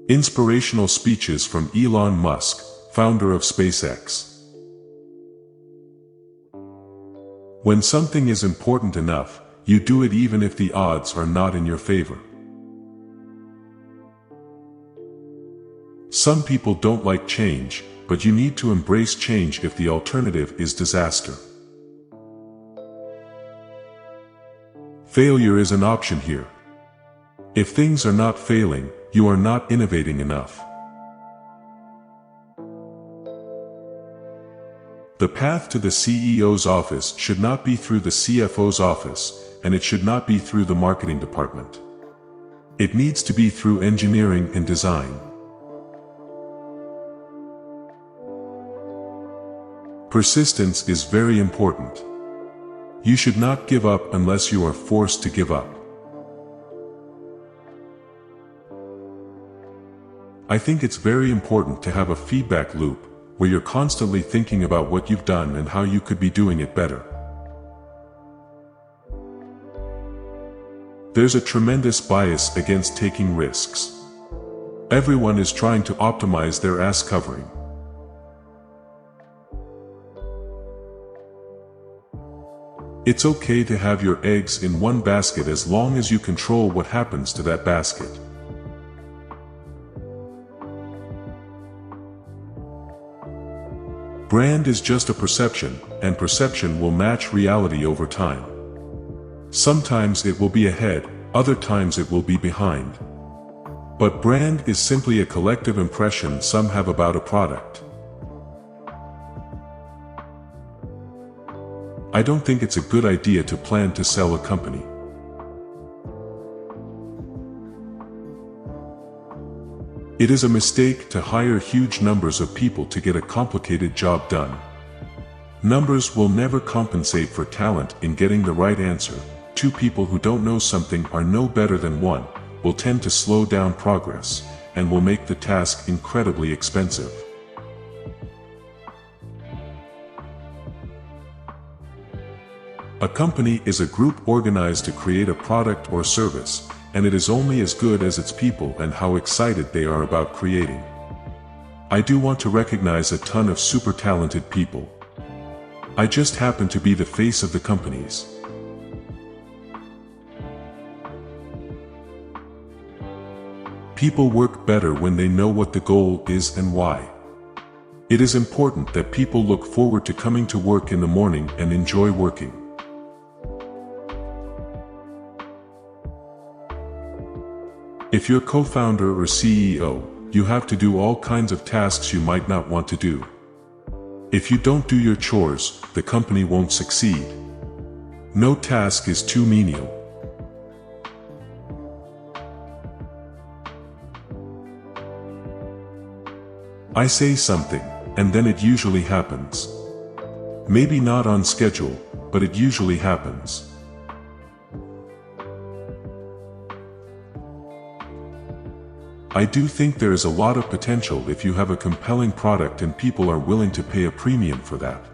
Inspirational speeches from Elon Musk, founder of SpaceX. When something is important enough, you do it even if the odds are not in your favor. Some people don't like change, but you need to embrace change if the alternative is disaster. Failure is an option here. If things are not failing, you are not innovating enough. The path to the CEO's office should not be through the CFO's office, and it should not be through the marketing department. It needs to be through engineering and design. Persistence is very important. You should not give up unless you are forced to give up. I think it's very important to have a feedback loop, where you're constantly thinking about what you've done and how you could be doing it better. There's a tremendous bias against taking risks. Everyone is trying to optimize their ass covering. It's okay to have your eggs in one basket as long as you control what happens to that basket. Brand is just a perception, and perception will match reality over time. Sometimes it will be ahead, other times it will be behind. But brand is simply a collective impression some have about a product. I don't think it's a good idea to plan to sell a company. It is a mistake to hire huge numbers of people to get a complicated job done. Numbers will never compensate for talent in getting the right answer. Two people who don't know something are no better than one, will tend to slow down progress, and will make the task incredibly expensive. A company is a group organized to create a product or service, and it is only as good as its people and how excited they are about creating. I do want to recognize a ton of super talented people. I just happen to be the face of the companies. People work better when they know what the goal is and why. It is important that people look forward to coming to work in the morning and enjoy working. If you're co-founder or CEO, you have to do all kinds of tasks you might not want to do. If you don't do your chores, the company won't succeed. No task is too menial. I say something, and then it usually happens. Maybe not on schedule, but it usually happens. I do think there is a lot of potential if you have a compelling product and people are willing to pay a premium for that.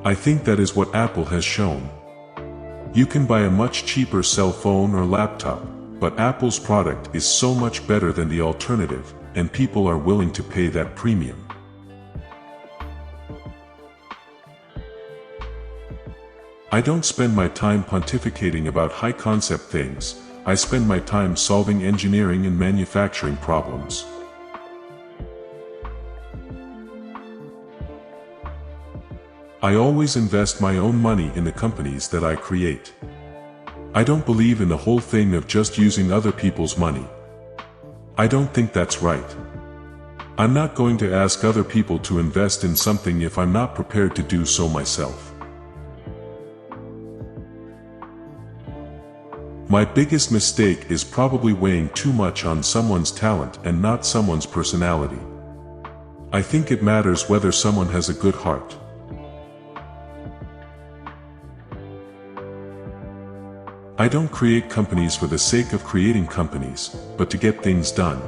I think that is what Apple has shown. You can buy a much cheaper cell phone or laptop, but Apple's product is so much better than the alternative, and people are willing to pay that premium. I don't spend my time pontificating about high-concept things. I spend my time solving engineering and manufacturing problems. I always invest my own money in the companies that I create. I don't believe in the whole thing of just using other people's money. I don't think that's right. I'm not going to ask other people to invest in something if I'm not prepared to do so myself. My biggest mistake is probably weighing too much on someone's talent and not someone's personality. I think it matters whether someone has a good heart. I don't create companies for the sake of creating companies, but to get things done.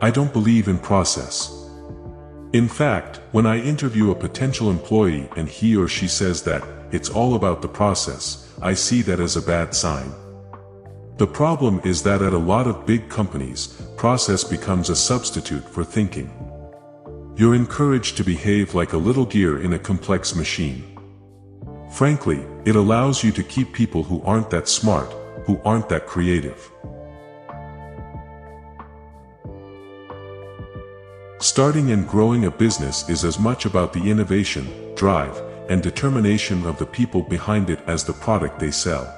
I don't believe in process. In fact, when I interview a potential employee and he or she says that it's all about the process, I see that as a bad sign. The problem is that at a lot of big companies, process becomes a substitute for thinking. You're encouraged to behave like a little gear in a complex machine. Frankly, it allows you to keep people who aren't that smart, who aren't that creative. Starting and growing a business is as much about the innovation, drive, and determination of the people behind it as the product they sell.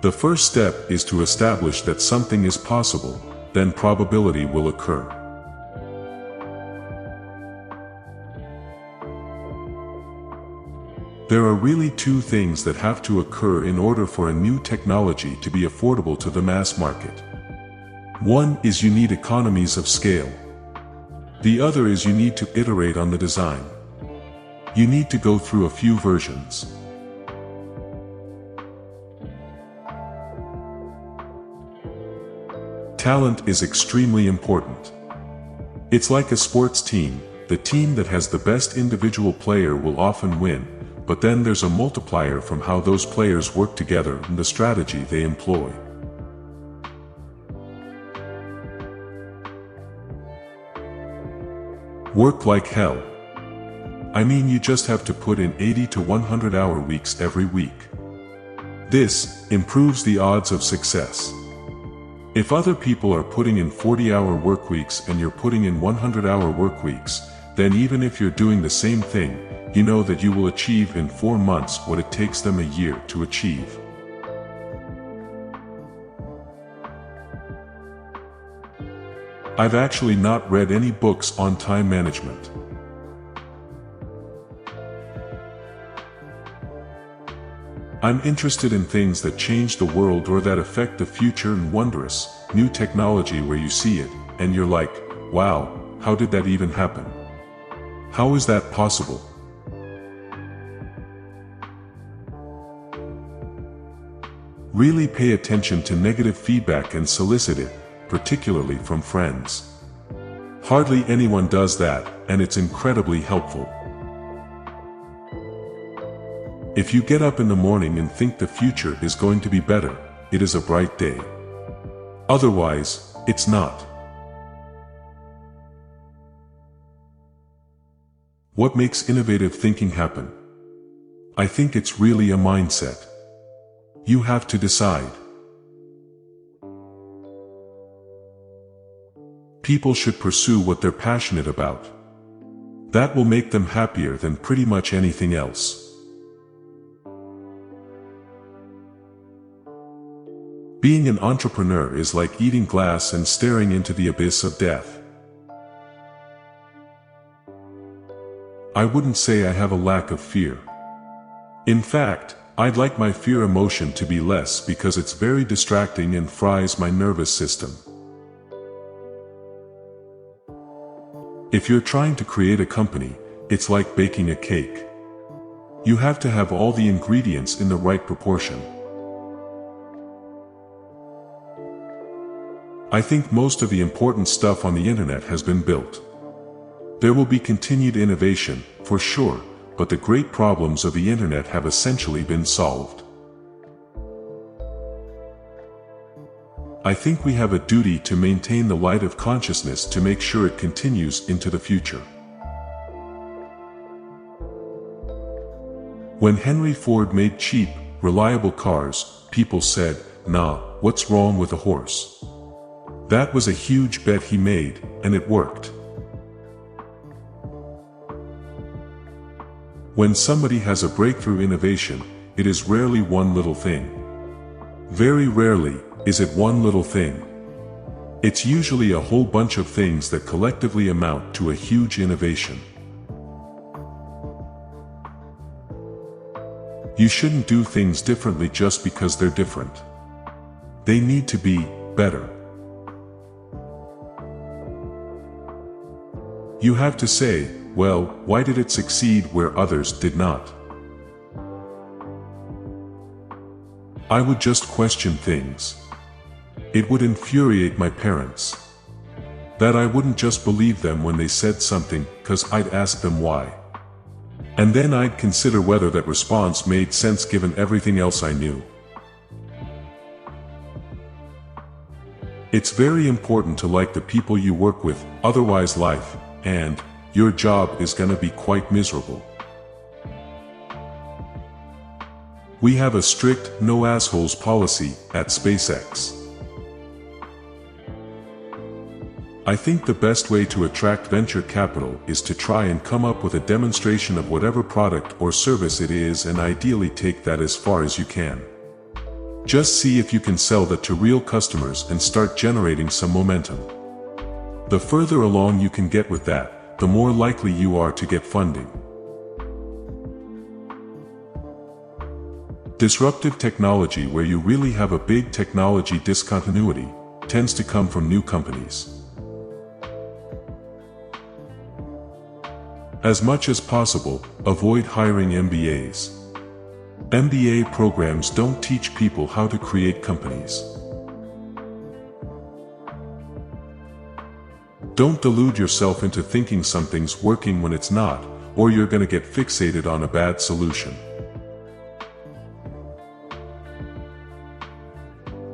The first step is to establish that something is possible, then probability will occur. There are really two things that have to occur in order for a new technology to be affordable to the mass market. One is you need economies of scale. The other is you need to iterate on the design. You need to go through a few versions. Talent is extremely important. It's like a sports team. The team that has the best individual player will often win, but then there's a multiplier from how those players work together and the strategy they employ. Work like hell. I mean, you just have to put in 80 to 100-hour weeks every week. This improves the odds of success. If other people are putting in 40-hour work weeks and you're putting in 100-hour work weeks, then even if you're doing the same thing, you know that you will achieve in 4 months what it takes them a year to achieve. I've actually not read any books on time management. I'm interested in things that change the world or that affect the future, and wondrous, new technology where you see it, and you're like, wow, how did that even happen? How is that possible? Really pay attention to negative feedback and solicit it, particularly from friends. Hardly anyone does that, and it's incredibly helpful. If you get up in the morning and think the future is going to be better, it is a bright day. Otherwise, it's not. What makes innovative thinking happen? I think it's really a mindset. You have to decide. People should pursue what they're passionate about. That will make them happier than pretty much anything else. Being an entrepreneur is like eating glass and staring into the abyss of death. I wouldn't say I have a lack of fear. In fact, I'd like my fear emotion to be less because it's very distracting and fries my nervous system. If you're trying to create a company, it's like baking a cake. You have to have all the ingredients in the right proportion. I think most of the important stuff on the internet has been built. There will be continued innovation, for sure, but the great problems of the internet have essentially been solved. I think we have a duty to maintain the light of consciousness to make sure it continues into the future. When Henry Ford made cheap, reliable cars, people said, "Nah, what's wrong with a horse?" That was a huge bet he made, and it worked. When somebody has a breakthrough innovation, it is rarely one little thing. Very rarely is it one little thing. It's usually a whole bunch of things that collectively amount to a huge innovation. You shouldn't do things differently just because they're different. They need to be better. You have to say, well, why did it succeed where others did not? I would just question things. It would infuriate my parents. That I wouldn't just believe them when they said something, 'cause I'd ask them why. And then I'd consider whether that response made sense given everything else I knew. It's very important to like the people you work with, otherwise life, and your job is gonna be quite miserable. We have a strict, no assholes policy at SpaceX. I think the best way to attract venture capital is to try and come up with a demonstration of whatever product or service it is and ideally take that as far as you can. Just see if you can sell that to real customers and start generating some momentum. The further along you can get with that, the more likely you are to get funding. Disruptive technology where you really have a big technology discontinuity tends to come from new companies. As much as possible, avoid hiring MBAs. MBA programs don't teach people how to create companies. Don't delude yourself into thinking something's working when it's not, or you're gonna get fixated on a bad solution.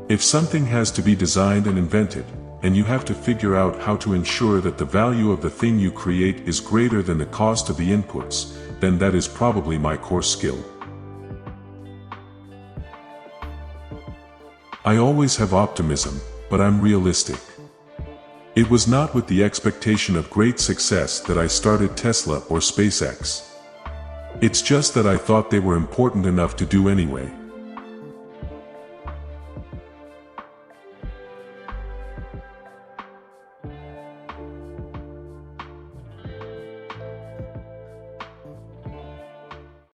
If something has to be designed and invented, and you have to figure out how to ensure that the value of the thing you create is greater than the cost of the inputs, then that is probably my core skill. I always have optimism, but I'm realistic. It was not with the expectation of great success that I started Tesla or SpaceX. It's just that I thought they were important enough to do anyway.